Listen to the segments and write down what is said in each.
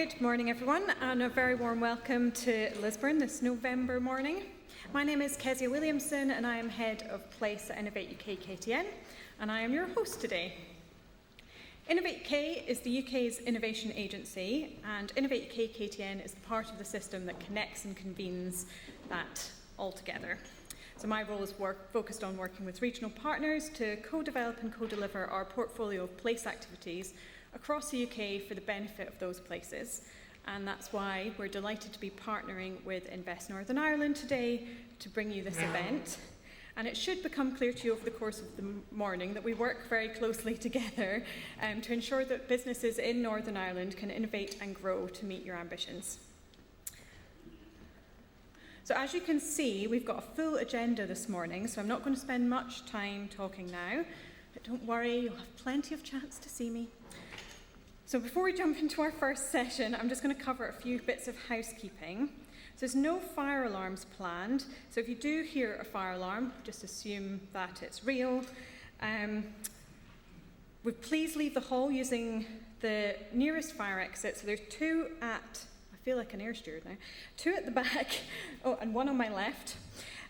Good morning, everyone, and a very warm welcome to Lisburn this November morning. My name is Kezia Williamson, and I am Head of Place at Innovate UK KTN, and I am your host today. Innovate UK is the UK's innovation agency, and Innovate UK KTN is part of the system that connects and convenes that all together. So my role is focused on working with regional partners to co-develop and co-deliver our portfolio of place activities across the UK for the benefit of those places. And that's why we're delighted to be partnering with Invest Northern Ireland today to bring you this event. And it should become clear to you over the course of the morning that we work very closely together to ensure that businesses in Northern Ireland can innovate and grow to meet your ambitions. So as you can see, we've got a full agenda this morning, so I'm not going to spend much time talking now, but don't worry, you'll have plenty of chance to see me. So before we jump into our first session, I'm just going to cover a few bits of housekeeping. So there's no fire alarms planned, so if you do hear a fire alarm, just assume that it's real. Please leave the hall using the nearest fire exit. So there's two at, I feel like an air steward now, two at the back, and one on my left.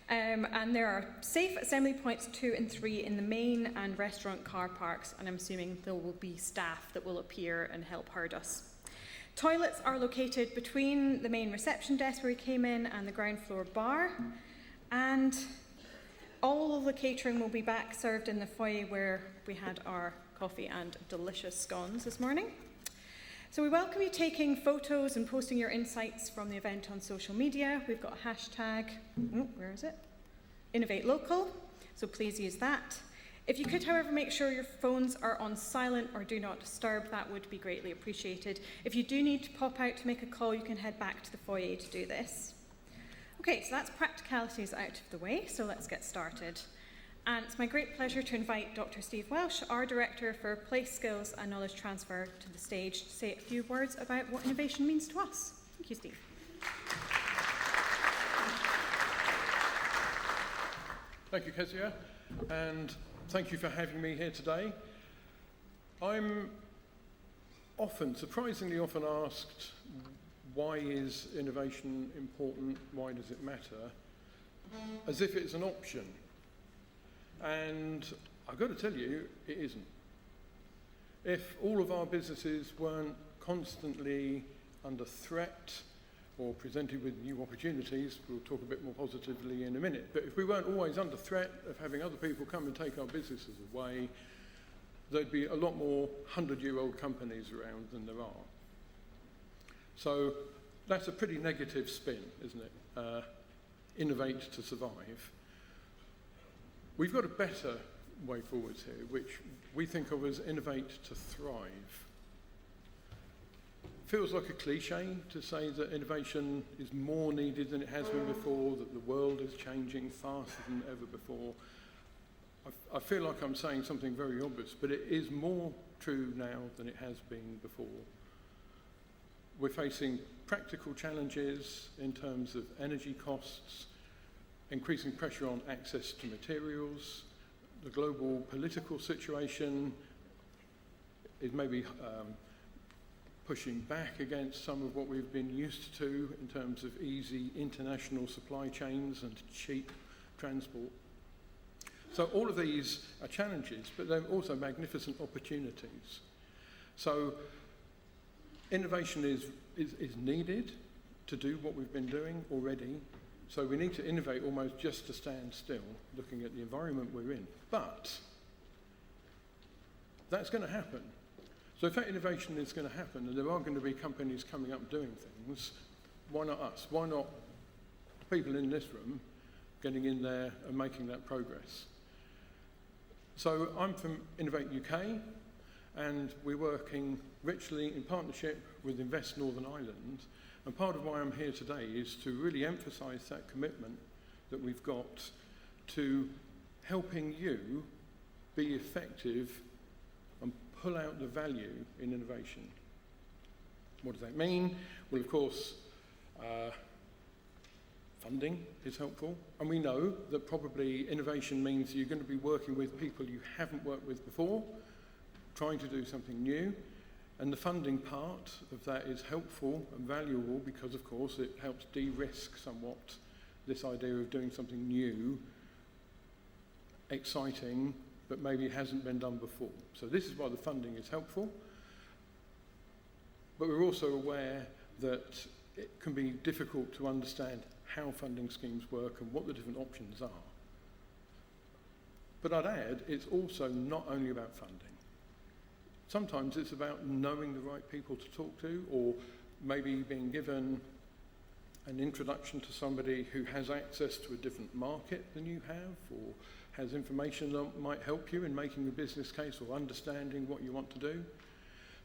And there are safe assembly points 2 and 3 in the main and restaurant car parks, and I'm assuming there will be staff that will appear and help herd us. Toilets are located between the main reception desk where we came in and the ground floor bar, and all of the catering will be back served in the foyer where we had our coffee and delicious scones this morning. So we welcome you taking photos and posting your insights from the event on social media. We've got a hashtag, where is it? Innovate Local, so please use that. If you could, however, make sure your phones are on silent or do not disturb, that would be greatly appreciated. If you do need to pop out to make a call, you can head back to the foyer to do this. Okay, so that's practicalities out of the way, so let's get started. And it's my great pleasure to invite Dr. Steve Welsh, our Director for Place Skills and Knowledge Transfer, to the stage to say a few words about what innovation means to us. Thank you, Steve. Thank you, Kezia, and thank you for having me here today. I'm surprisingly often asked, why is innovation important? Why does it matter? As if it's an option. And I've got to tell you, it isn't. If all of our businesses weren't constantly under threat or presented with new opportunities, we'll talk a bit more positively in a minute, but if we weren't always under threat of having other people come and take our businesses away, there'd be a lot more 100-year-old companies around than there are. So that's a pretty negative spin, isn't it? Innovate to survive. We've got a better way forwards here, which we think of as innovate to thrive. Feels like a cliche to say that innovation is more needed than it has been before, that the world is changing faster than ever before. I feel like I'm saying something very obvious, but it is more true now than it has been before. We're facing practical challenges in terms of energy costs, increasing pressure on access to materials. The global political situation is maybe pushing back against some of what we've been used to in terms of easy international supply chains and cheap transport. So all of these are challenges, but they're also magnificent opportunities. So innovation is needed to do what we've been doing already. So we need to innovate almost just to stand still, looking at the environment we're in. But that's going to happen. So if that innovation is going to happen, and there are going to be companies coming up doing things, why not us? Why not people in this room getting in there and making that progress? So I'm from Innovate UK, and we're working richly in partnership with Invest Northern Ireland. And part of why I'm here today is to really emphasise that commitment that we've got to helping you be effective and pull out the value in innovation. What does that mean? Well, of course, funding is helpful. And we know that probably innovation means you're going to be working with people you haven't worked with before, trying to do something new. And the funding part of that is helpful and valuable because, of course, it helps de-risk somewhat this idea of doing something new, exciting, but maybe hasn't been done before. So this is why the funding is helpful. But we're also aware that it can be difficult to understand how funding schemes work and what the different options are. But I'd add, it's also not only about funding. Sometimes it's about knowing the right people to talk to, or maybe being given an introduction to somebody who has access to a different market than you have, or has information that might help you in making a business case or understanding what you want to do.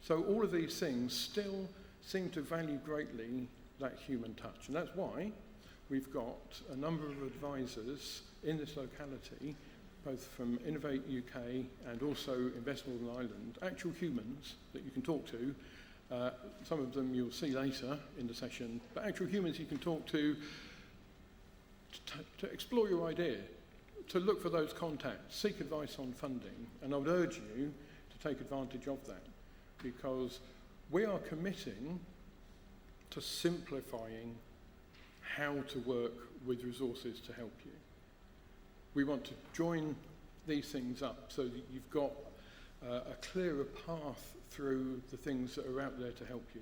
So all of these things still seem to value greatly that human touch. And that's why we've got a number of advisors in this locality, both from Innovate UK and also Invest Northern Ireland, actual humans that you can talk to. Some of them you'll see later in the session, but actual humans you can talk to explore your idea, to look for those contacts, seek advice on funding, and I would urge you to take advantage of that, because we are committing to simplifying how to work with resources to help you. We want to join these things up so that you've got a clearer path through the things that are out there to help you.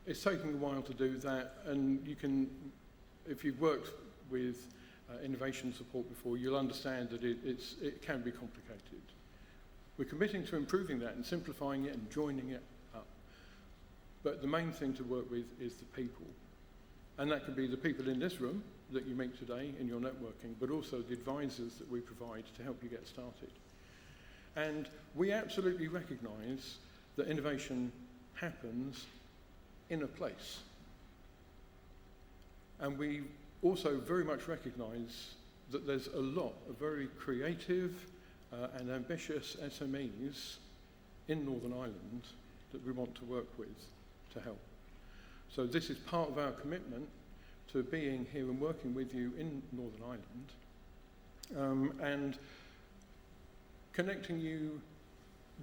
It's taking a while to do that, and you can, if you've worked with innovation support before, you'll understand that it can be complicated. We're committing to improving that and simplifying it and joining it up. But the main thing to work with is the people. And that could be the people in this room that you meet today in your networking, but also the advisors that we provide to help you get started. And we absolutely recognise that innovation happens in a place. And we also very much recognise that there's a lot of very creative and ambitious SMEs in Northern Ireland that we want to work with to help. So this is part of our commitment to being here and working with you in Northern Ireland, and connecting you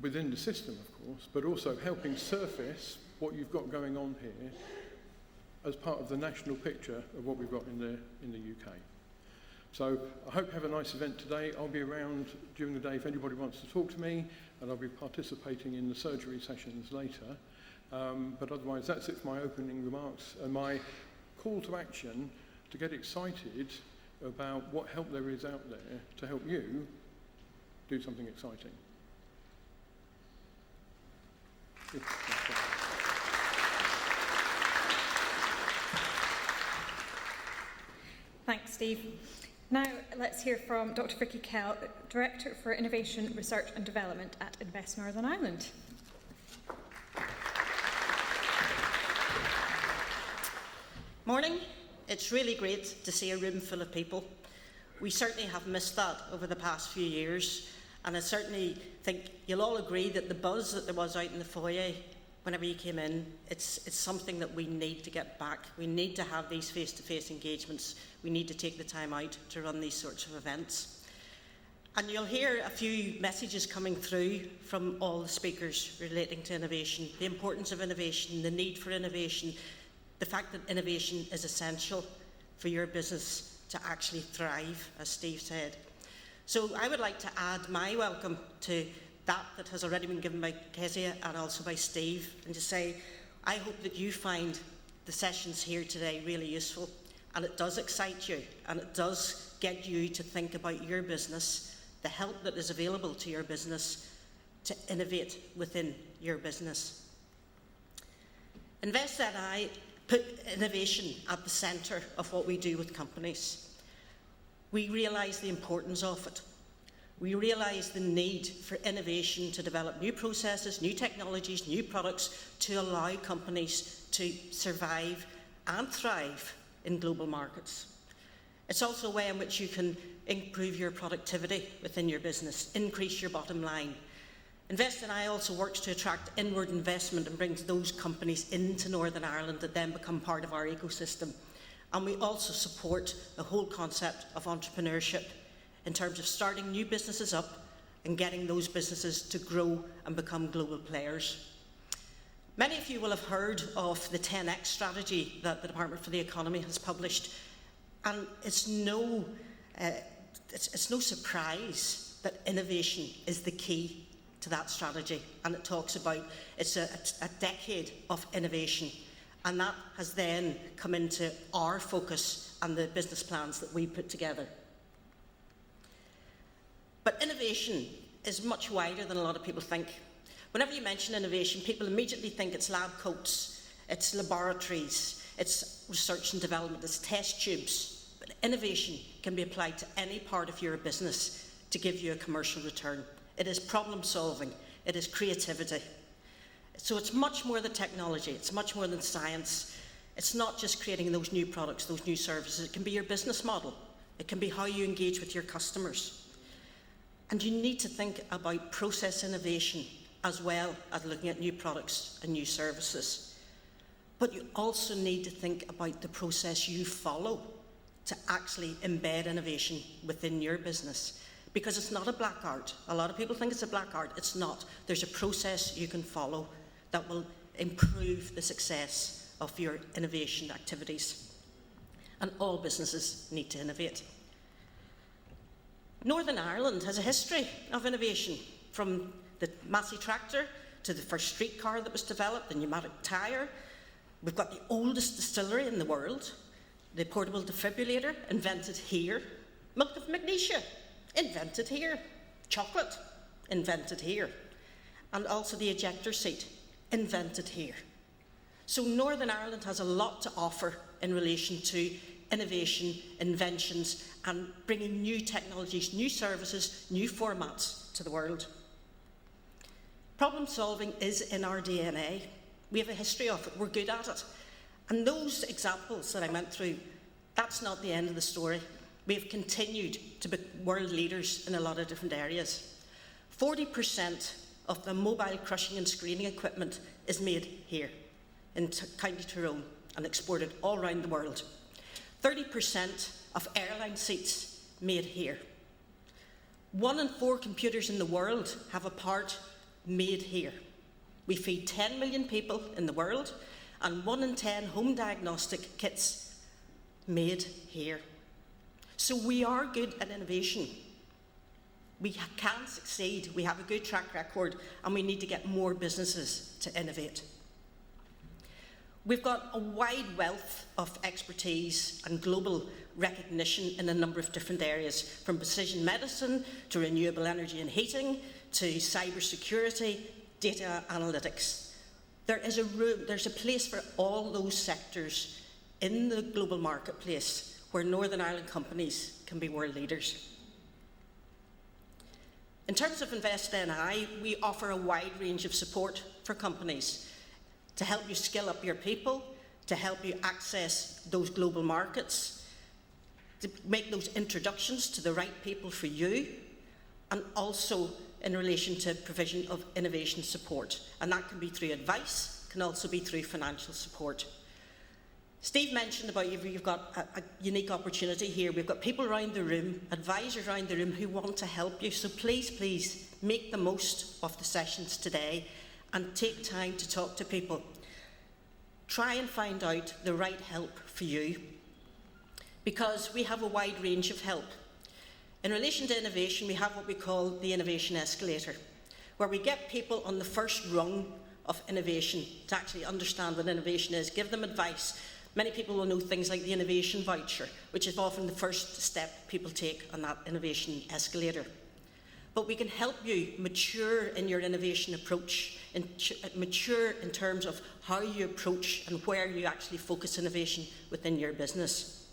within the system, of course, but also helping surface what you've got going on here as part of the national picture of what we've got in the UK. So I hope you have a nice event today. I'll be around during the day if anybody wants to talk to me, and I'll be participating in the surgery sessions later. But otherwise, that's it for my opening remarks and my call to action to get excited about what help there is out there to help you do something exciting. Thanks, Steve. Now let's hear from Dr. Vicky Kell, Director for Innovation, Research and Development at Invest Northern Ireland. Morning. It's really great to see a room full of people. We certainly have missed that over the past few years, and I certainly think you'll all agree that the buzz that there was out in the foyer whenever you came in, it's something that we need to get back. We need to have these face-to-face engagements. We need to take the time out to run these sorts of events. And you'll hear a few messages coming through from all the speakers relating to innovation, the importance of innovation, the need for innovation, the fact that innovation is essential for your business to actually thrive, as Steve said. So I would like to add my welcome to that has already been given by Kezia and also by Steve, and to say, I hope that you find the sessions here today really useful, and it does excite you, and it does get you to think about your business, the help that is available to your business to innovate within your business. Invest and I put innovation at the centre of what we do with companies. We realise the importance of it. We realise the need for innovation to develop new processes, new technologies, new products to allow companies to survive and thrive in global markets. It's also a way in which you can improve your productivity within your business, increase your bottom line. Invest I also works to attract inward investment and brings those companies into Northern Ireland that then become part of our ecosystem. And we also support the whole concept of entrepreneurship in terms of starting new businesses up and getting those businesses to grow and become global players. Many of you will have heard of the 10X strategy that the Department for the Economy has published, and it's no surprise that innovation is the key to that strategy. And it talks about it's a decade of innovation, and that has then come into our focus and the business plans that we put together. But innovation is much wider than a lot of people think. Whenever you mention innovation, people immediately think it's lab coats, it's laboratories, it's research and development, it's test tubes. But innovation can be applied to any part of your business to give you a commercial return. It is problem solving, it is creativity. So it's much more than technology, it's much more than science. It's not just creating those new products, those new services. It can be your business model. It can be how you engage with your customers. And you need to think about process innovation as well as looking at new products and new services. But you also need to think about the process you follow to actually embed innovation within your business. Because it's not a black art. A lot of people think it's a black art. It's not. There's a process you can follow that will improve the success of your innovation activities. And all businesses need to innovate. Northern Ireland has a history of innovation, from the Massey tractor to the first streetcar that was developed, the pneumatic tyre. We've got the oldest distillery in the world, the portable defibrillator, invented here. Milk of magnesia, invented here. Chocolate, invented here. And also the ejector seat, invented here. So Northern Ireland has a lot to offer in relation to innovation, inventions, and bringing new technologies, new services, new formats to the world. Problem solving is in our DNA. We have a history of it, we're good at it. And those examples that I went through, that's not the end of the story. We have continued to be world leaders in a lot of different areas. 40% of the mobile crushing and screening equipment is made here in County Tyrone and exported all around the world. 30% of airline seats made here. 1 in 4 computers in the world have a part made here. We feed 10 million people in the world, and 1 in 10 home diagnostic kits made here. So we are good at innovation. We can succeed. We have a good track record, and we need to get more businesses to innovate. We've got a wide wealth of expertise and global recognition in a number of different areas, from precision medicine to renewable energy and heating to cybersecurity, data analytics. There's a place for all those sectors in the global marketplace where Northern Ireland companies can be world leaders. In terms of Invest NI, we offer a wide range of support for companies to help you skill up your people, to help you access those global markets, to make those introductions to the right people for you, and also in relation to provision of innovation support. And that can be through advice, can also be through financial support. Steve mentioned about you've got a unique opportunity here. We've got people around the room, advisors around the room who want to help you. So please make the most of the sessions today and take time to talk to people. Try and find out the right help for you, because we have a wide range of help. In relation to innovation, we have what we call the innovation escalator, where we get people on the first rung of innovation to actually understand what innovation is, give them advice. Many people will know things like the innovation voucher, which is often the first step people take on that innovation escalator. But we can help you mature in your innovation approach, and mature in terms of how you approach and where you actually focus innovation within your business.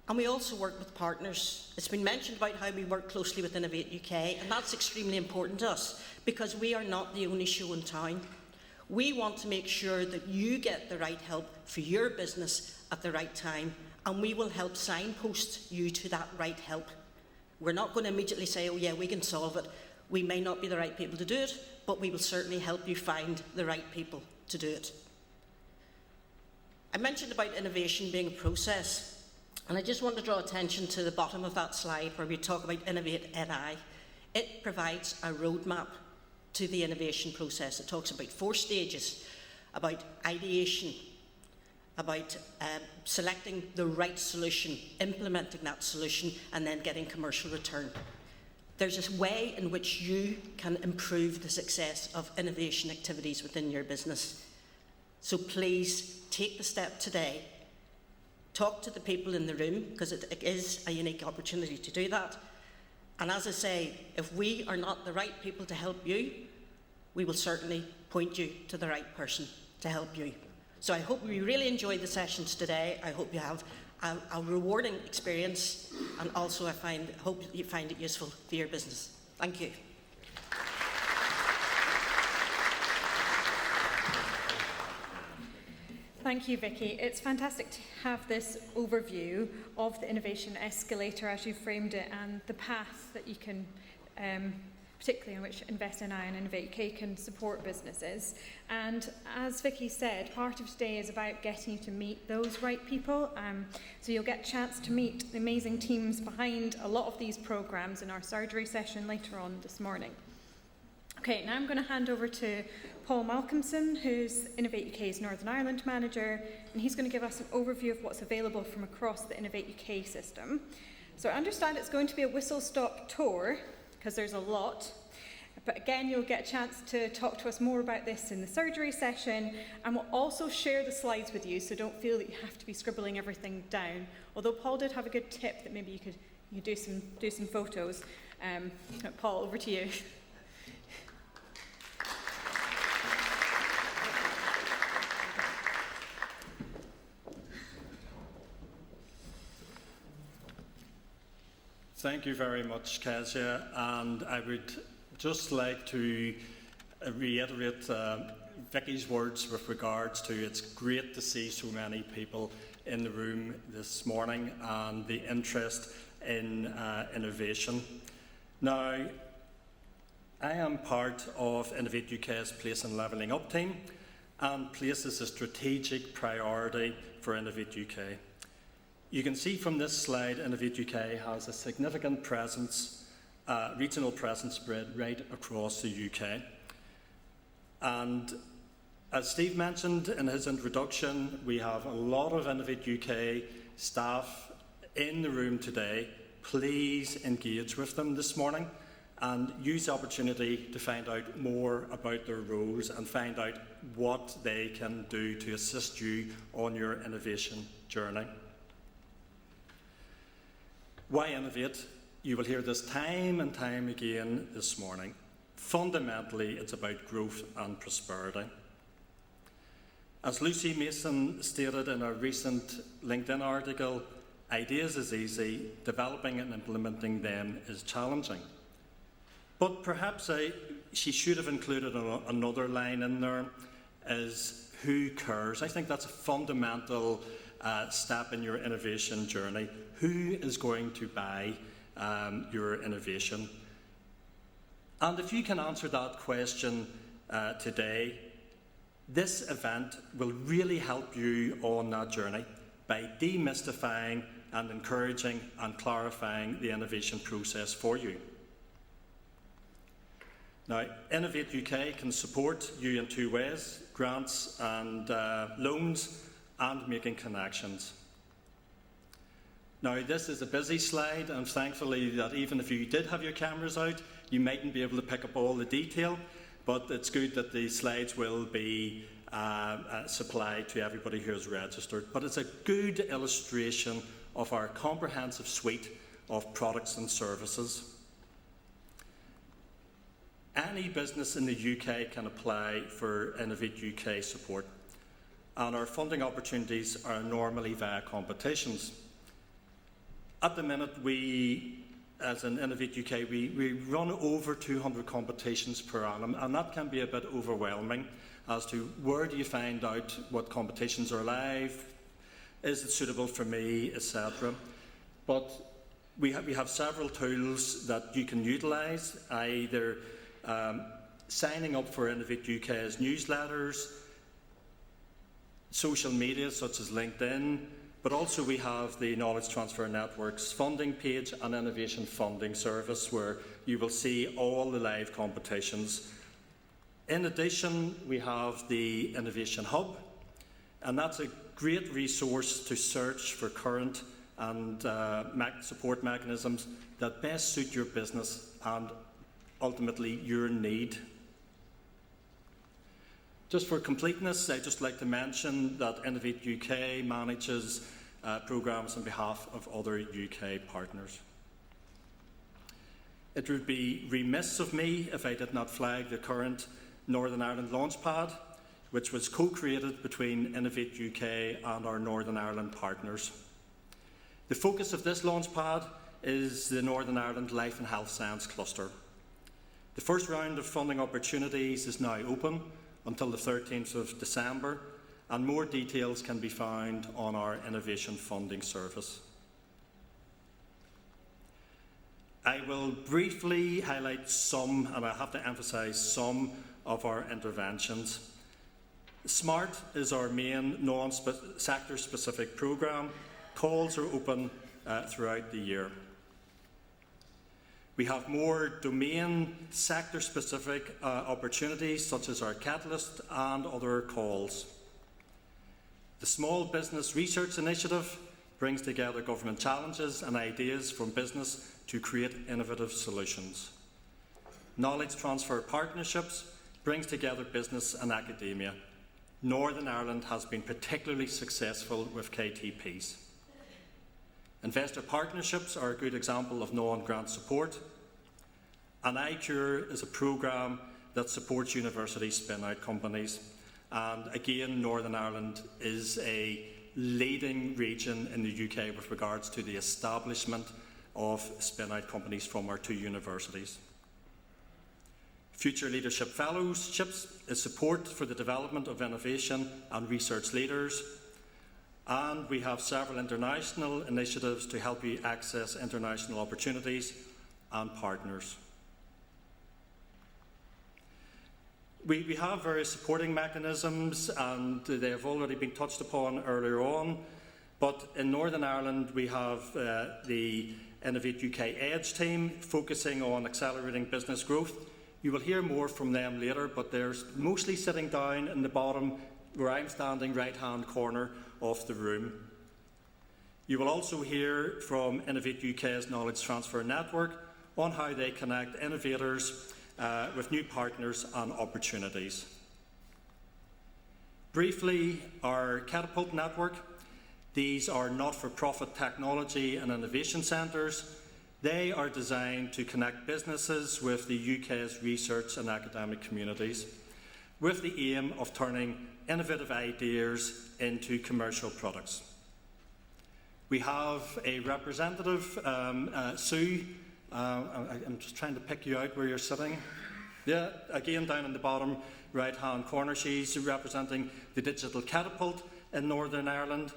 And we also work with partners. It's been mentioned about how we work closely with Innovate UK, and that's extremely important to us, because we are not the only show in town. We want to make sure that you get the right help for your business at the right time, and we will help signpost you to that right help. We're not going to immediately say, oh yeah, we can solve it. We may not be the right people to do it, but we will certainly help you find the right people to do it. I mentioned about innovation being a process, and I just want to draw attention to the bottom of that slide where we talk about Innovate NI. It provides a roadmap to the innovation process. It talks about 4 stages, about ideation, about selecting the right solution, implementing that solution, and then getting commercial return. There's this way in which you can improve the success of innovation activities within your business. So please take the step today. Talk to the people in the room, because it is a unique opportunity to do that. And as I say, if we are not the right people to help you, we will certainly point you to the right person to help you. So I hope you really enjoyed the sessions today. I hope you have a rewarding experience, and also I hope you find it useful for your business. Thank you. Thank you, Vicky. It's fantastic to have this overview of the innovation escalator as you framed it, and the path that you can, particularly in which Invest NI and Innovate UK can support businesses. And as Vicky said, part of today is about getting you to meet those right people. So you'll get a chance to meet the amazing teams behind a lot of these programs in our surgery session later on this morning. Okay, now I'm going to hand over to Paul Malcolmson, who's Innovate UK's Northern Ireland manager, and he's going to give us an overview of what's available from across the Innovate UK system. So I understand it's going to be a whistle-stop tour, because there's a lot. But again, you'll get a chance to talk to us more about this in the surgery session, and we'll also share the slides with you, so don't feel that you have to be scribbling everything down. Although Paul did have a good tip that maybe you could do some photos. Paul, over to you. Thank you very much, Kezia, and I would just like to reiterate Vicky's words with regards to it's great to see so many people in the room this morning and the interest in innovation. Now, I am part of Innovate UK's Place and Levelling Up team, and Place is a strategic priority for Innovate UK. You can see from this slide, Innovate UK has a significant presence, regional presence spread right across the UK. And as Steve mentioned in his introduction, we have a lot of Innovate UK staff in the room today. Please engage with them this morning and use the opportunity to find out more about their roles and find out what they can do to assist you on your innovation journey. Why innovate? You will hear this time and time again this morning. Fundamentally, it's about growth and prosperity. As Lucy Mason stated in a recent LinkedIn article, ideas is easy, developing and implementing them is challenging. But perhaps she should have included another line in there, is who cares? I think that's a fundamental step in your innovation journey. Who is going to buy your innovation? And if you can answer that question today, this event will really help you on that journey by demystifying and encouraging and clarifying the innovation process for you. Now, Innovate UK can support you in 2 ways: grants and loans, and making connections. Now, this is a busy slide, and thankfully that even if you did have your cameras out, you mightn't be able to pick up all the detail, but it's good that the slides will be supplied to everybody who is registered. But it's a good illustration of our comprehensive suite of products and services. Any business in the UK can apply for Innovate UK support, and our funding opportunities are normally via competitions. At the minute, as in Innovate UK, we run over 200 competitions per annum, and that can be a bit overwhelming as to where do you find out what competitions are live, is it suitable for me, etc. But we have several tools that you can utilise, either signing up for Innovate UK's newsletters, social media such as LinkedIn, but also we have the Knowledge Transfer Network's funding page and innovation funding service, where you will see all the live competitions In addition, we have the Innovation Hub, and that's a great resource to search for current and support mechanisms that best suit your business and ultimately your need. Just for completeness, I'd just like to mention that Innovate UK manages programmes on behalf of other UK partners. It would be remiss of me if I did not flag the current Northern Ireland Launchpad, which was co-created between Innovate UK and our Northern Ireland partners. The focus of this Launchpad is the Northern Ireland Life and Health Science Cluster. The first round of funding opportunities is now open until the 13th of December, and more details can be found on our Innovation Funding Service. I will briefly highlight some, and I have to emphasise some, of our interventions. SMART is our main non-sector specific programme. Calls are open throughout the year. We have more domain sector specific opportunities such as our Catalyst and other calls. The Small Business Research Initiative brings together government challenges and ideas from business to create innovative solutions. Knowledge Transfer Partnerships brings together business and academia. Northern Ireland has been particularly successful with KTPs. Investor partnerships are a good example of non-grant support. And iCure is a programme that supports university spin-out companies. And again, Northern Ireland is a leading region in the UK with regards to the establishment of spin-out companies from our 2 universities. Future Leadership Fellowships is support for the development of innovation and research leaders. And we have several international initiatives to help you access international opportunities and partners. We have various supporting mechanisms, and they have already been touched upon earlier on. But in Northern Ireland, we have the Innovate UK Edge team focusing on accelerating business growth. You will hear more from them later, but they're mostly sitting down in the bottom, where I'm standing, right-hand corner of the room. You will also hear from Innovate UK's Knowledge Transfer Network on how they connect innovators with new partners and opportunities. Briefly, our Catapult Network. These are not-for-profit technology and innovation centres. They are designed to connect businesses with the UK's research and academic communities, with the aim of turning innovative ideas into commercial products. We have a representative, Sue. I'm just trying to pick you out where you're sitting. Yeah, again, down in the bottom right-hand corner, she's representing the Digital Catapult in Northern Ireland,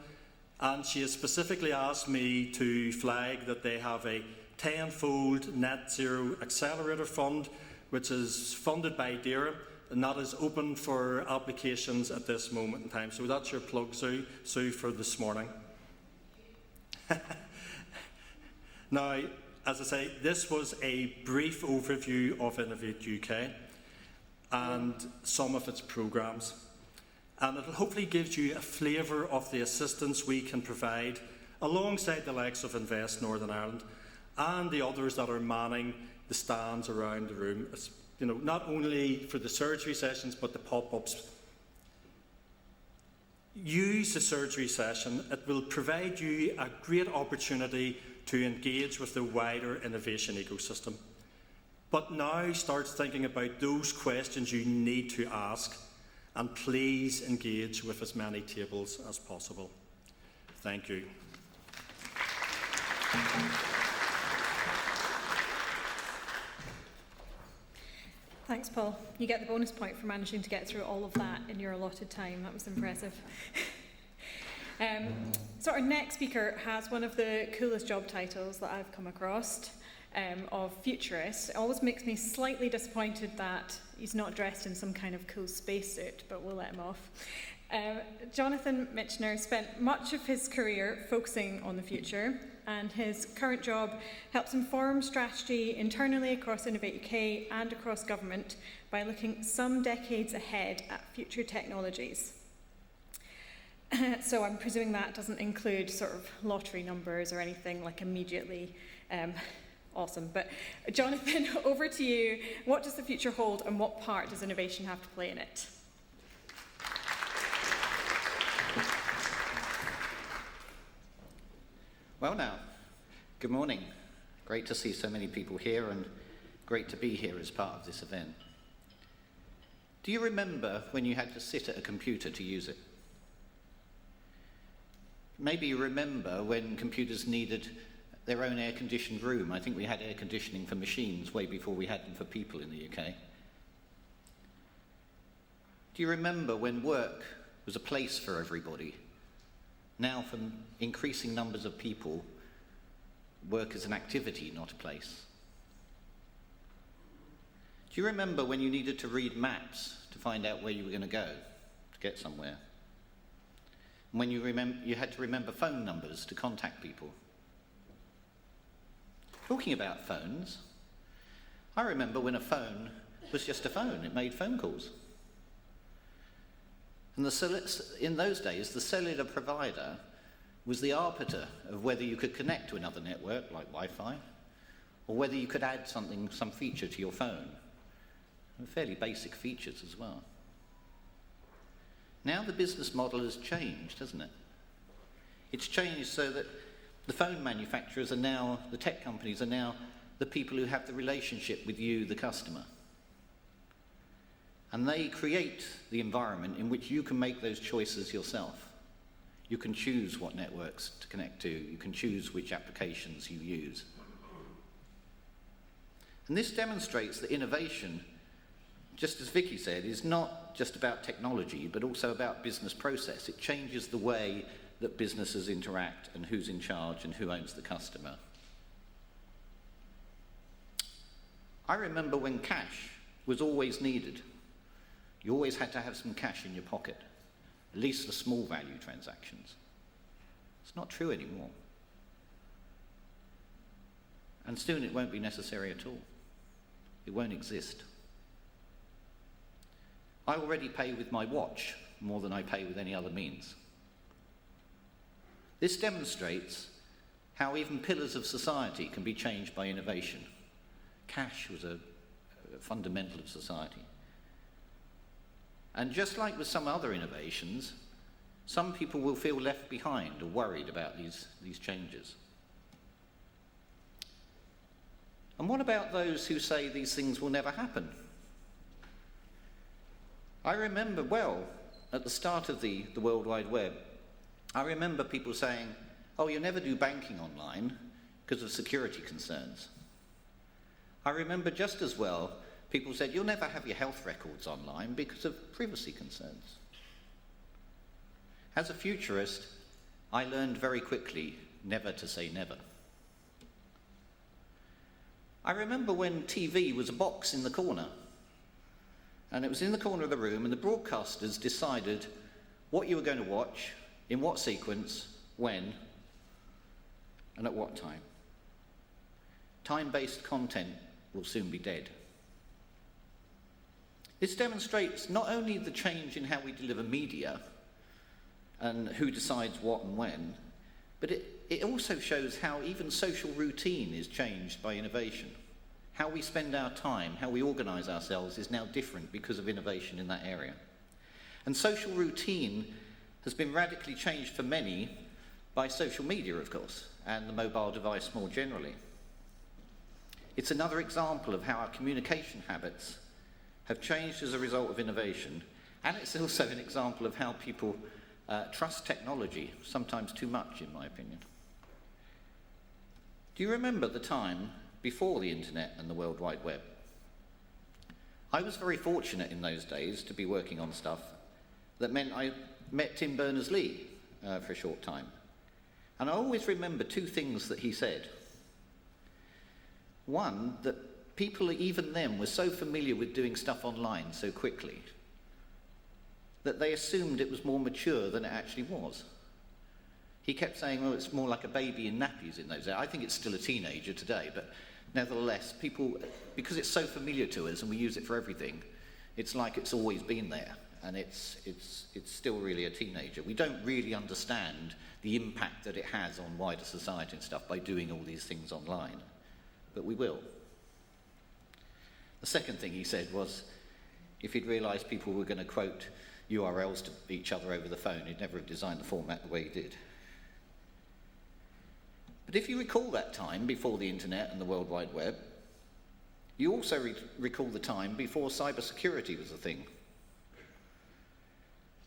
and she has specifically asked me to flag that they have a 10-fold net zero accelerator fund, which is funded by DAERA, and that is open for applications at this moment in time. So that's your plug, Sue, for this morning. Now, as I say, this was a brief overview of Innovate UK and some of its programmes. And it hopefully gives you a flavour of the assistance we can provide alongside the likes of Invest Northern Ireland and the others that are manning the stands around the room. It's, not only for the surgery sessions, but the pop-ups. Use the surgery session. It will provide you a great opportunity to engage with the wider innovation ecosystem. But now start thinking about those questions you need to ask, and please engage with as many tables as possible. Thank you. Thanks, Paul. You get the bonus point for managing to get through all of that in your allotted time. That was impressive. So our next speaker has one of the coolest job titles that I've come across, of futurist. It always makes me slightly disappointed that he's not dressed in some kind of cool spacesuit, but we'll let him off. Jonathan Michener spent much of his career focusing on the future, and his current job helps inform strategy internally across Innovate UK and across government by looking some decades ahead at future technologies. So I'm presuming that doesn't include sort of lottery numbers or anything like immediately awesome. But Jonathan, over to you. What does the future hold, and what part does innovation have to play in it? Well now, good morning. Great to see so many people here, and great to be here as part of this event. Do you remember when you had to sit at a computer to use it? Maybe you remember when computers needed their own air-conditioned room. I think we had air conditioning for machines way before we had them for people in the UK. Do you remember when work was a place for everybody? Now, for increasing numbers of people, work is an activity, not a place. Do you remember when you needed to read maps to find out where you were going to go to get somewhere? And when you had to remember phone numbers to contact people? Talking about phones, I remember when a phone was just a phone. It made phone calls. And in those days, the cellular provider was the arbiter of whether you could connect to another network, like Wi-Fi, or whether you could add some feature to your phone. Fairly basic features as well. Now the business model has changed, hasn't it? It's changed so that the phone manufacturers are now, the tech companies are now the people who have the relationship with you, the customer. And they create the environment in which you can make those choices yourself. You can choose what networks to connect to. You can choose which applications you use. And this demonstrates that innovation, just as Vicky said, is not just about technology, but also about business process. It changes the way that businesses interact and who's in charge and who owns the customer. I remember when cash was always needed. You always had to have some cash in your pocket, at least for small value transactions. It's not true anymore. And soon it won't be necessary at all. It won't exist. I already pay with my watch more than I pay with any other means. This demonstrates how even pillars of society can be changed by innovation. Cash was a fundamental of society. And just like with some other innovations, some people will feel left behind or worried about these changes. And what about those who say these things will never happen? I remember well, at the start of the World Wide Web, I remember people saying, oh, you'll never do banking online because of security concerns. I remember just as well people said, you'll never have your health records online because of privacy concerns. As a futurist, I learned very quickly never to say never. I remember when TV was a box in the corner, and it was in the corner of the room, and the broadcasters decided what you were going to watch, in what sequence, when, and at what time. Time-based content will soon be dead. This demonstrates not only the change in how we deliver media and who decides what and when, but it also shows how even social routine is changed by innovation. How we spend our time, how we organise ourselves is now different because of innovation in that area. And social routine has been radically changed for many by social media, of course, and the mobile device more generally. It's another example of how our communication habits have changed as a result of innovation, and it's also an example of how people trust technology, sometimes too much, in my opinion. Do you remember the time before the internet and the World Wide Web? I was very fortunate in those days to be working on stuff that meant I met Tim Berners-Lee for a short time. And I always remember two things that he said. One, that people even then were so familiar with doing stuff online so quickly that they assumed it was more mature than it actually was. He kept saying, well, it's more like a baby in nappies in those days. I think it's still a teenager today, but nevertheless, people, because it's so familiar to us and we use it for everything, it's like it's always been there, and it's still really a teenager. We don't really understand the impact that it has on wider society and stuff by doing all these things online, but we will. The second thing he said was, if he'd realised people were going to quote URLs to each other over the phone, he'd never have designed the format the way he did. But if you recall that time before the internet and the World Wide Web, you also recall the time before cybersecurity was a thing.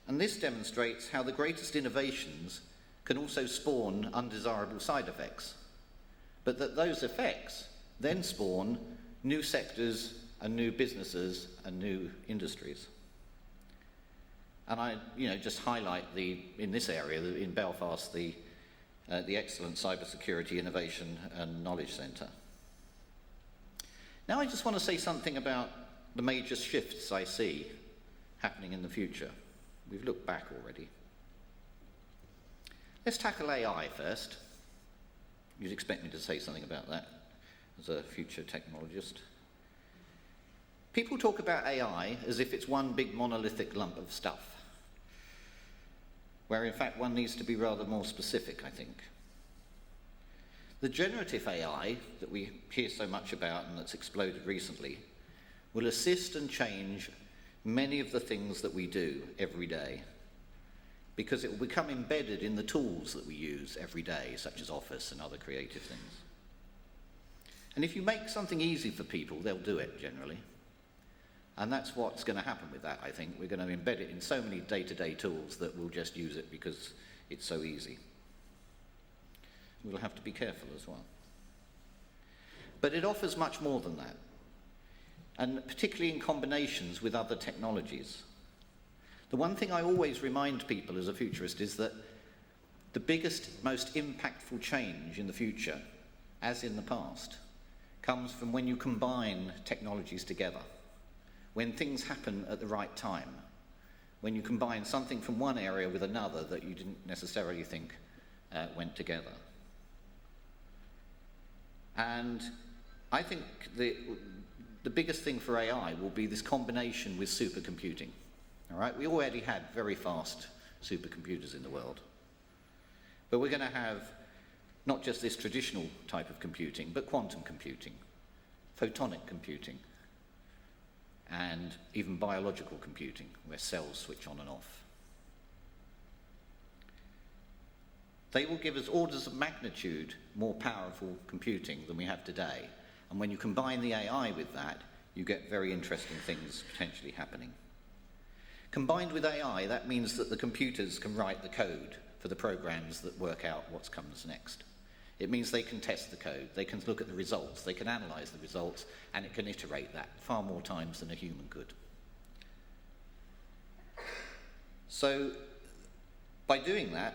And this demonstrates how the greatest innovations can also spawn undesirable side effects, but that those effects then spawn new sectors and new businesses and new industries. And I, just highlight in this area, in Belfast, the excellent Cybersecurity Innovation and Knowledge Centre. Now I just want to say something about the major shifts I see happening in the future. We've looked back already. Let's tackle AI first. You'd expect me to say something about that as a future technologist. People talk about AI as if it's one big monolithic lump of stuff, where in fact one needs to be rather more specific, I think. The generative AI that we hear so much about and that's exploded recently will assist and change many of the things that we do every day, because it will become embedded in the tools that we use every day, such as Office and other creative things. And if you make something easy for people, they'll do it generally. And that's what's going to happen with that, I think. We're going to embed it in so many day-to-day tools that we'll just use it because it's so easy. We'll have to be careful as well. But it offers much more than that, and particularly in combinations with other technologies. The one thing I always remind people as a futurist is that the biggest, most impactful change in the future, as in the past, comes from when you combine technologies together. When things happen at the right time, when you combine something from one area with another that you didn't necessarily think went together. And I think the biggest thing for AI will be this combination with supercomputing. All right, we already had very fast supercomputers in the world, but we're going to have not just this traditional type of computing, but quantum computing, photonic computing, and even biological computing, where cells switch on and off. They will give us orders of magnitude more powerful computing than we have today. And when you combine the AI with that, you get very interesting things potentially happening. Combined with AI, that means that the computers can write the code for the programs that work out what comes next. It means they can test the code, they can look at the results, they can analyse the results, and it can iterate that far more times than a human could. So, by doing that,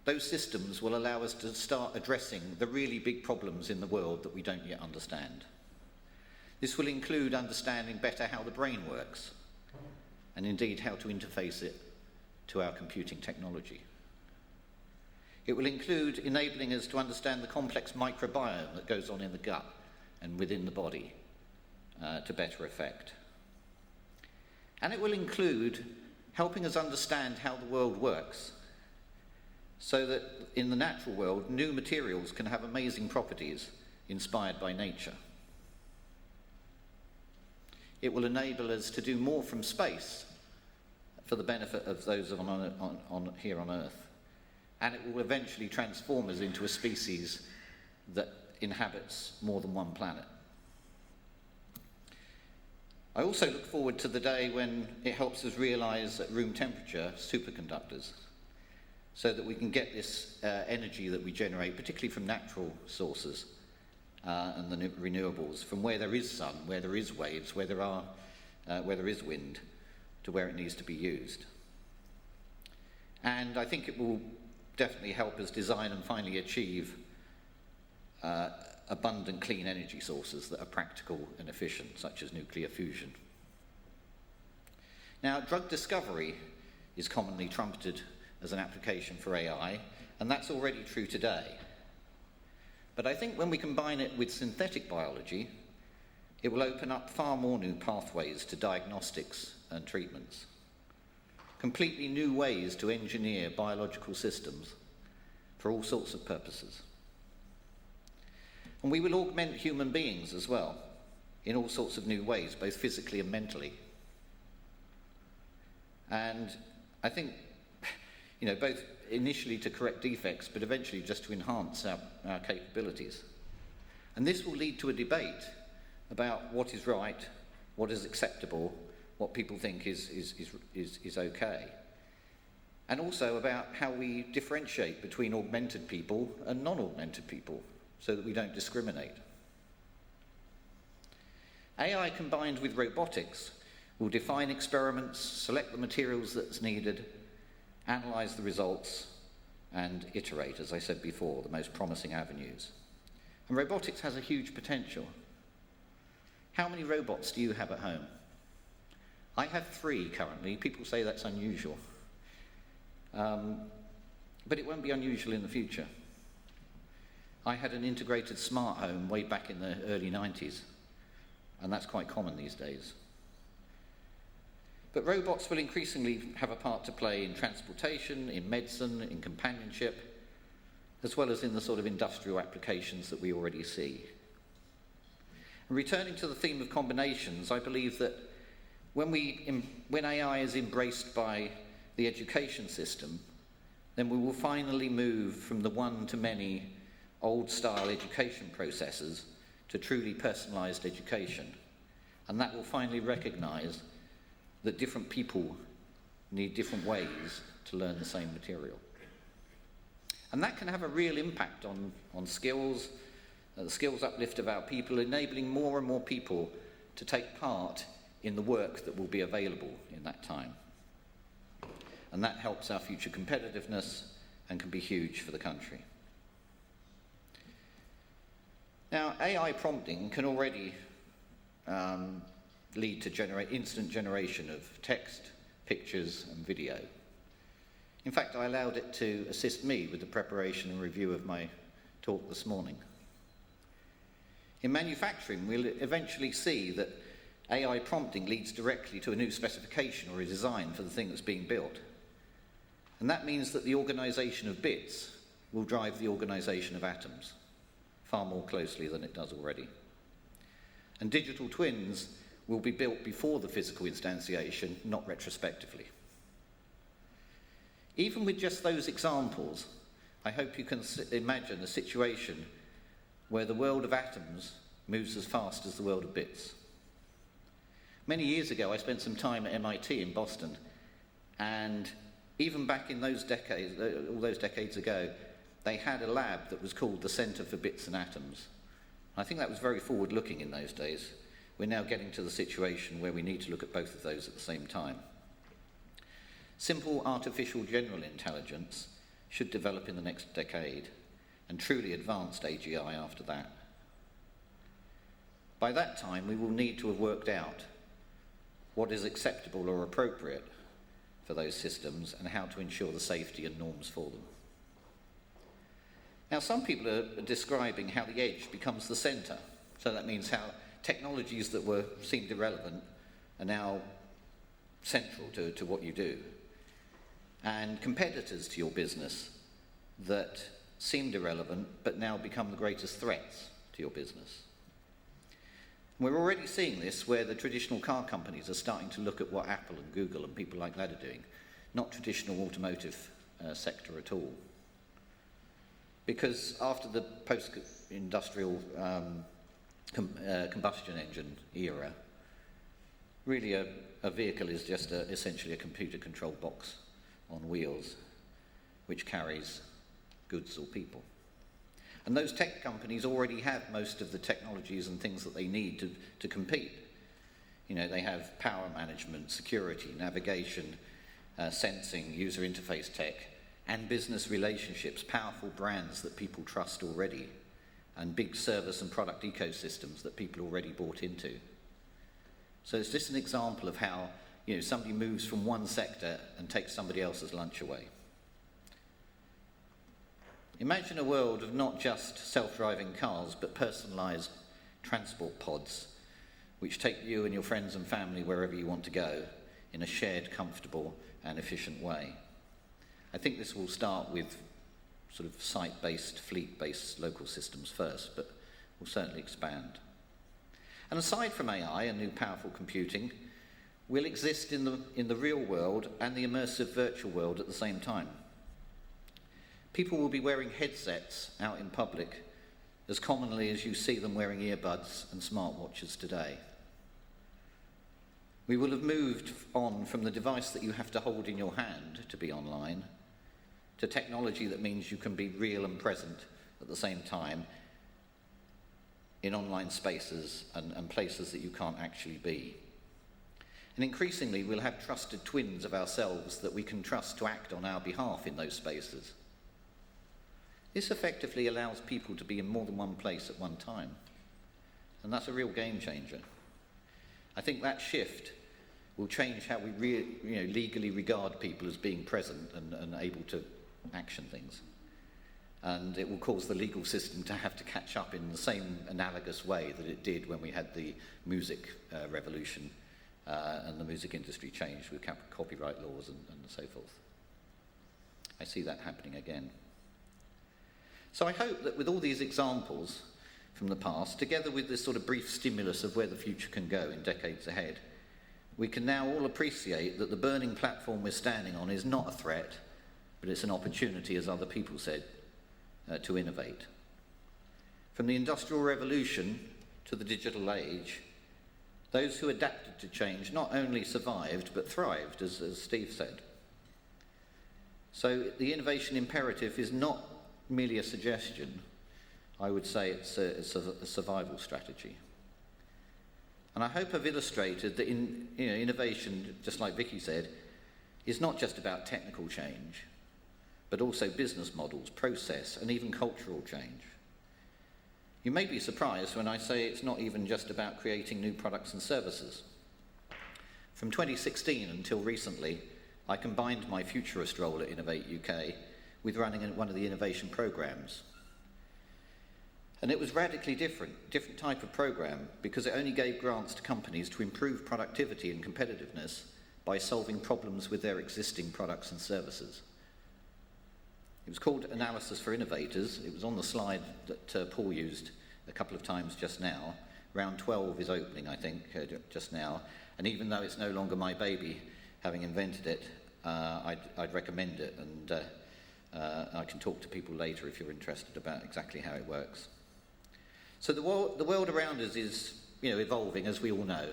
those systems will allow us to start addressing the really big problems in the world that we don't yet understand. This will include understanding better how the brain works, and indeed how to interface it to our computing technology. It will include enabling us to understand the complex microbiome that goes on in the gut and within the body to better effect. And it will include helping us understand how the world works, so that in the natural world, new materials can have amazing properties inspired by nature. It will enable us to do more from space for the benefit of those here on Earth. And it will eventually transform us into a species that inhabits more than one planet. I also look forward to the day when it helps us realise at room temperature superconductors, so that we can get this energy that we generate, particularly from natural sources and the renewables, from where there is sun, where there is waves, where there is wind, to where it needs to be used. And I think it will definitely help us design and finally achieve abundant clean energy sources that are practical and efficient, such as nuclear fusion. Now, drug discovery is commonly trumpeted as an application for AI, and that's already true today. But I think when we combine it with synthetic biology, it will open up far more new pathways to diagnostics and treatments. Completely new ways to engineer biological systems for all sorts of purposes. And we will augment human beings as well, in all sorts of new ways, both physically and mentally. And I think, both initially to correct defects, but eventually just to enhance our capabilities. And this will lead to a debate about what is right, what is acceptable, what people think is okay. And also about how we differentiate between augmented people and non-augmented people, so that we don't discriminate. AI combined with robotics will define experiments, select the materials that's needed, analyse the results, and iterate, as I said before, the most promising avenues. And robotics has a huge potential. How many robots do you have at home? I have 3 currently. People say that's unusual. But it won't be unusual in the future. I had an integrated smart home way back in the early 90s, and that's quite common these days. But robots will increasingly have a part to play in transportation, in medicine, in companionship, as well as in the sort of industrial applications that we already see. And returning to the theme of combinations, I believe that when AI is embraced by the education system, then we will finally move from the one-to-many old-style education processes to truly personalised education. And that will finally recognise that different people need different ways to learn the same material. And that can have a real impact on skills, the skills uplift of our people, enabling more and more people to take part in the work that will be available in that time. And that helps our future competitiveness and can be huge for the country. Now, AI prompting can already lead to instant generation of text, pictures, and video. In fact, I allowed it to assist me with the preparation and review of my talk this morning. In manufacturing, we'll eventually see that AI prompting leads directly to a new specification or a design for the thing that's being built. And that means that the organisation of bits will drive the organisation of atoms far more closely than it does already. And digital twins will be built before the physical instantiation, not retrospectively. Even with just those examples, I hope you can imagine a situation where the world of atoms moves as fast as the world of bits. Many years ago, I spent some time at MIT in Boston, and even back in those decades, all those decades ago, they had a lab that was called the Centre for Bits and Atoms. I think that was very forward-looking in those days. We're now getting to the situation where we need to look at both of those at the same time. Simple artificial general intelligence should develop in the next decade, and truly advanced AGI after that. By that time, we will need to have worked out what is acceptable or appropriate for those systems and how to ensure the safety and norms for them. Now, some people are describing how the edge becomes the centre. So that means how technologies that seemed irrelevant are now central to what you do. And competitors to your business that seemed irrelevant but now become the greatest threats to your business. We're already seeing this where the traditional car companies are starting to look at what Apple and Google and people like that are doing, not traditional automotive sector at all. Because after the post-industrial combustion engine era, really a vehicle is just essentially a computer-controlled box on wheels which carries goods or people. And those tech companies already have most of the technologies and things that they need to compete. You know, they have power management, security, navigation, sensing, user interface tech, and business relationships, powerful brands that people trust already, and big service and product ecosystems that people already bought into. So it's just an example of how somebody moves from one sector and takes somebody else's lunch away. Imagine a world of not just self-driving cars, but personalised transport pods, which take you and your friends and family wherever you want to go in a shared, comfortable and efficient way. I think this will start with sort of site-based, fleet-based local systems first, but will certainly expand. And aside from AI and new powerful computing, will exist in the real world and the immersive virtual world at the same time. People will be wearing headsets out in public as commonly as you see them wearing earbuds and smartwatches today. We will have moved on from the device that you have to hold in your hand to be online to technology that means you can be real and present at the same time in online spaces and places that you can't actually be. And increasingly, we'll have trusted twins of ourselves that we can trust to act on our behalf in those spaces. This effectively allows people to be in more than one place at one time. And that's a real game changer. I think that shift will change how we legally regard people as being present and able to action things. And it will cause the legal system to have to catch up in the same analogous way that it did when we had the music revolution and the music industry changed with copyright laws and so forth. I see that happening again. So I hope that with all these examples from the past, together with this sort of brief stimulus of where the future can go in decades ahead, we can now all appreciate that the burning platform we're standing on is not a threat, but it's an opportunity, as other people said, to innovate. From the Industrial Revolution to the digital age, those who adapted to change not only survived, but thrived, as Steve said. So the innovation imperative is not merely a suggestion. I would say it's a survival strategy. And I hope I've illustrated that innovation, just like Vicky said, is not just about technical change, but also business models, process, and even cultural change. You may be surprised when I say it's not even just about creating new products and services. From 2016 until recently, I combined my futurist role at Innovate UK with running one of the innovation programs. And it was radically different type of program, because it only gave grants to companies to improve productivity and competitiveness by solving problems with their existing products and services. It was called Analysis for Innovators. It was on the slide that Paul used a couple of times just now. Round 12 is opening, I think, just now. And even though it's no longer my baby, having invented it, I'd recommend it. And I can talk to people later if you're interested about exactly how it works. So the world around us is, evolving, as we all know,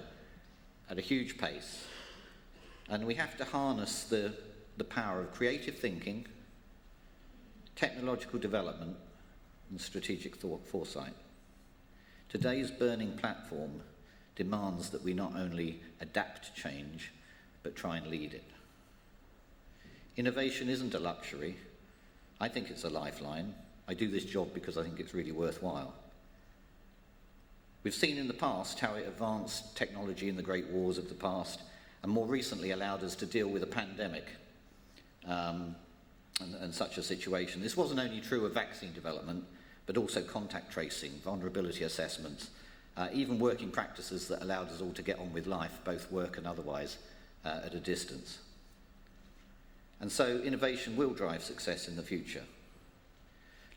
at a huge pace. And we have to harness the power of creative thinking, technological development, and strategic foresight. Today's burning platform demands that we not only adapt to change, but try and lead it. Innovation isn't a luxury. I think it's a lifeline. I do this job because I think it's really worthwhile. We've seen in the past how it advanced technology in the great wars of the past, and more recently allowed us to deal with a pandemic and such a situation. This wasn't only true of vaccine development, but also contact tracing, vulnerability assessments, even working practices that allowed us all to get on with life, both work and otherwise, at a distance. And so innovation will drive success in the future.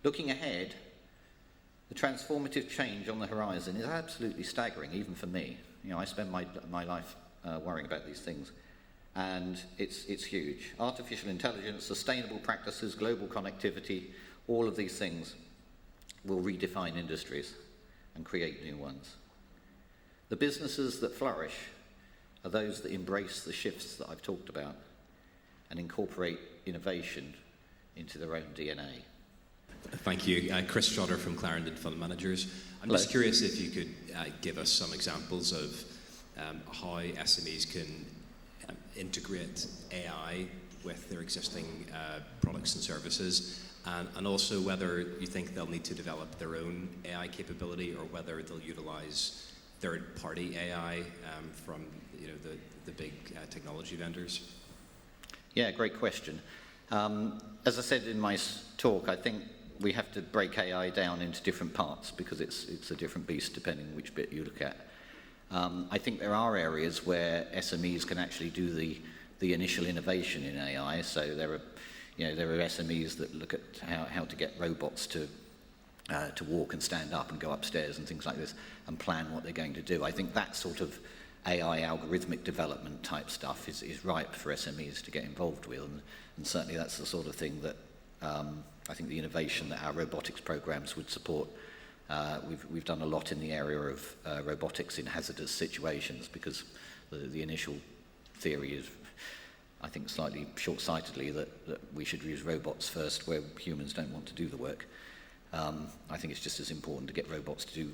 Looking ahead, the transformative change on the horizon is absolutely staggering, even for me. I spend my life worrying about these things, and it's huge. Artificial intelligence, sustainable practices, global connectivity, all of these things will redefine industries and create new ones. The businesses that flourish are those that embrace the shifts that I've talked about and incorporate innovation into their own DNA. Thank you. Chris Trotter from Clarendon Fund Managers. I'm just curious if you could give us some examples of how SMEs can integrate AI with their existing products and services, and also whether you think they'll need to develop their own AI capability or whether they'll utilise third-party AI from the big technology vendors? Yeah, great question. As I said in my talk, I think we have to break AI down into different parts because it's a different beast depending on which bit you look at. I think there are areas where SMEs can actually do the initial innovation in AI. So there are SMEs that look at how to get robots to walk and stand up and go upstairs and things like this and plan what they're going to do. I think that sort of AI algorithmic development type stuff is ripe for SMEs to get involved with, and certainly that's the sort of thing that I think the innovation that our robotics programs would support. We've done a lot in the area of robotics in hazardous situations because the initial theory is, I think, slightly short-sightedly that we should use robots first where humans don't want to do the work. I think it's just as important to get robots to do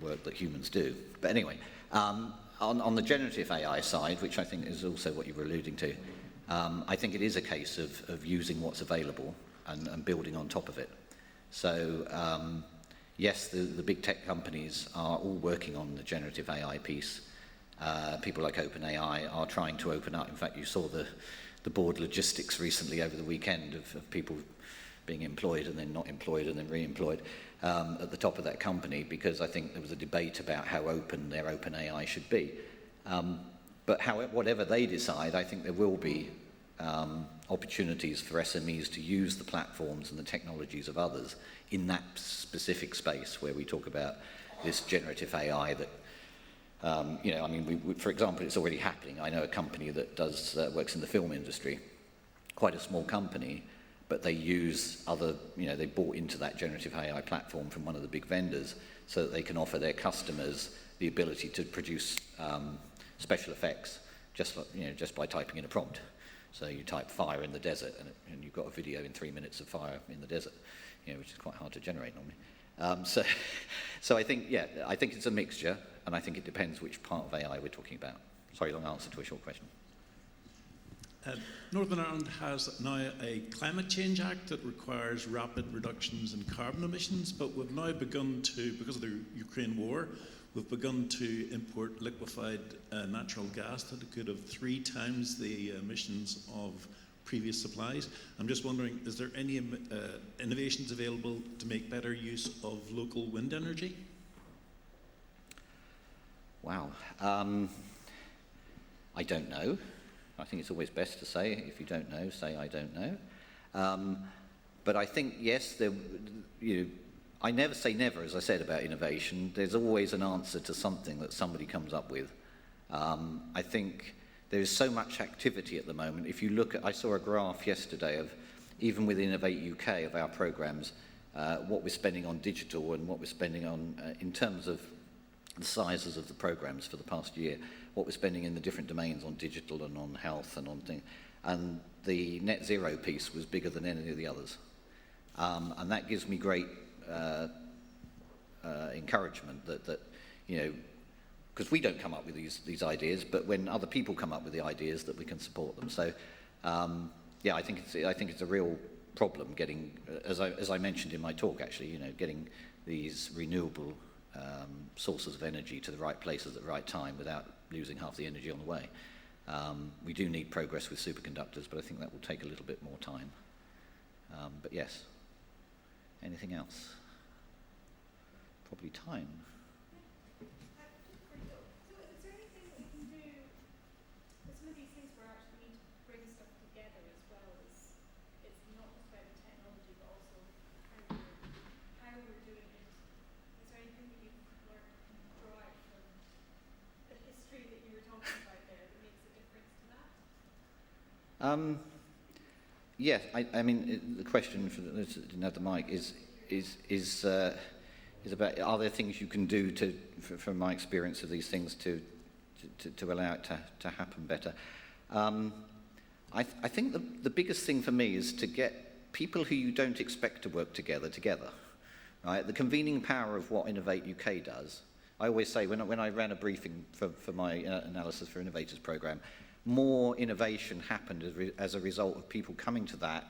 work that humans do. But anyway, on the generative AI side, which I think is also what you were alluding to, I think it is a case of using what's available and building on top of it. So yes, the big tech companies are all working on the generative AI piece. People like OpenAI are trying to open up. In fact, you saw the board logistics recently over the weekend of people being employed and then not employed and then re-employed at the top of that company, because I think there was a debate about how open their OpenAI should be. But whatever they decide, I think there will be opportunities for SMEs to use the platforms and the technologies of others in that specific space where we talk about this generative AI that, for example, it's already happening. I know a company that works in the film industry, quite a small company, but they use they bought into that generative AI platform from one of the big vendors so that they can offer their customers the ability to produce special effects just by typing in a prompt. So you type fire in the desert and you've got a video in 3 minutes of fire in the desert, which is quite hard to generate normally. So I think it's a mixture, and I think it depends which part of AI we're talking about. Sorry, long answer to a short question. Northern Ireland has now a climate change act that requires rapid reductions in carbon emissions, but we've now begun to, because of the Ukraine war, we've begun to import liquefied natural gas that could have 3 times the emissions of previous supplies. I'm just wondering, is there any innovations available to make better use of local wind energy? Wow. I don't know. I think it's always best to say, if you don't know, say I don't know. But I think, yes, I never say never, as I said, about innovation. There's always an answer to something that somebody comes up with. I think there is so much activity at the moment. If you look at, I saw a graph yesterday of, even with Innovate UK, of our programs, what we're spending on digital and what we're spending on, in terms of the sizes of the programs for the past year, what we're spending in the different domains on digital and on health and on things. And the net zero piece was bigger than any of the others. And that gives me great encouragement that because we don't come up with these ideas, but when other people come up with the ideas, that we can support them. So I think it's a real problem getting, as I mentioned in my talk, actually, getting these renewable sources of energy to the right places at the right time without losing half the energy on the way. We do need progress with superconductors, but I think that will take a little bit more time. But yes. Anything else? Probably time. So is there anything that we can do with some of these things where actually we need to bring stuff together as well as it's not just about the technology but also how we're doing it? Is there anything that you've learned and derived from the history that you were talking about there that makes a difference to that? Yes, I mean, the question for those that didn't have the mic is about, are there things you can do from my experience of these things to allow it to happen better? I think the biggest thing for me is to get people who you don't expect to work together. Right? The convening power of what Innovate UK does. I always say when I ran a briefing for my Analysis for Innovators programme, more innovation happened as a result of people coming to that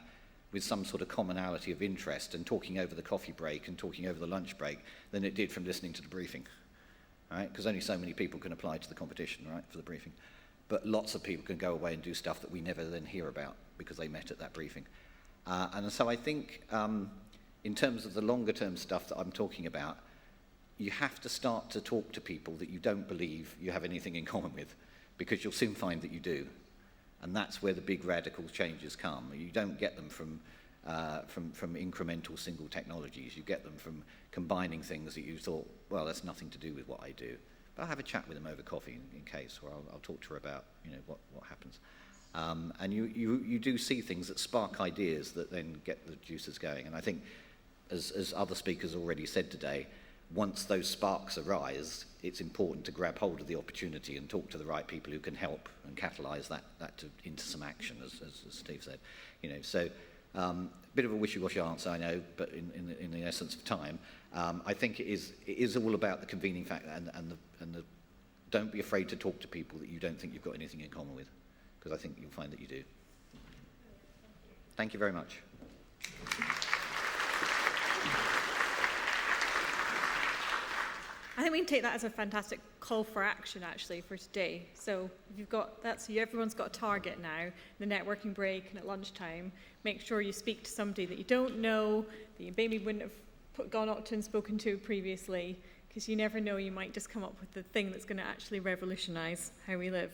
with some sort of commonality of interest and talking over the coffee break and talking over the lunch break than it did from listening to the briefing, right? Because only so many people can apply to the competition, right, for the briefing. but lots of people can go away and do stuff that we never then hear about because they met at that briefing. And so I think in terms of the longer term stuff that I'm talking about, you have to start to talk to people that you don't believe you have anything in common with, because you'll soon find that you do. And that's where the big radical changes come. You don't get them from incremental single technologies. You get them from combining things that you thought, well, that's nothing to do with what I do. But I'll have a chat with them over coffee in case, or I'll talk to her about what happens. And you do see things that spark ideas that then get the juices going. And I think, as other speakers already said today, once those sparks arise, it's important to grab hold of the opportunity and talk to the right people who can help and catalyse that into some action, as Steve said. So a bit of a wishy-washy answer, I know, but in the essence of time, I think it is all about the convening factor and the don't be afraid to talk to people that you don't think you've got anything in common with, because I think you'll find that you do. Thank you very much. I think we can take that as a fantastic call for action, actually, for today. So you've got everyone's got a target now. The networking break and at lunchtime, make sure you speak to somebody that you don't know, that you maybe wouldn't have gone up to and spoken to previously, because you never know, you might just come up with the thing that's going to actually revolutionise how we live.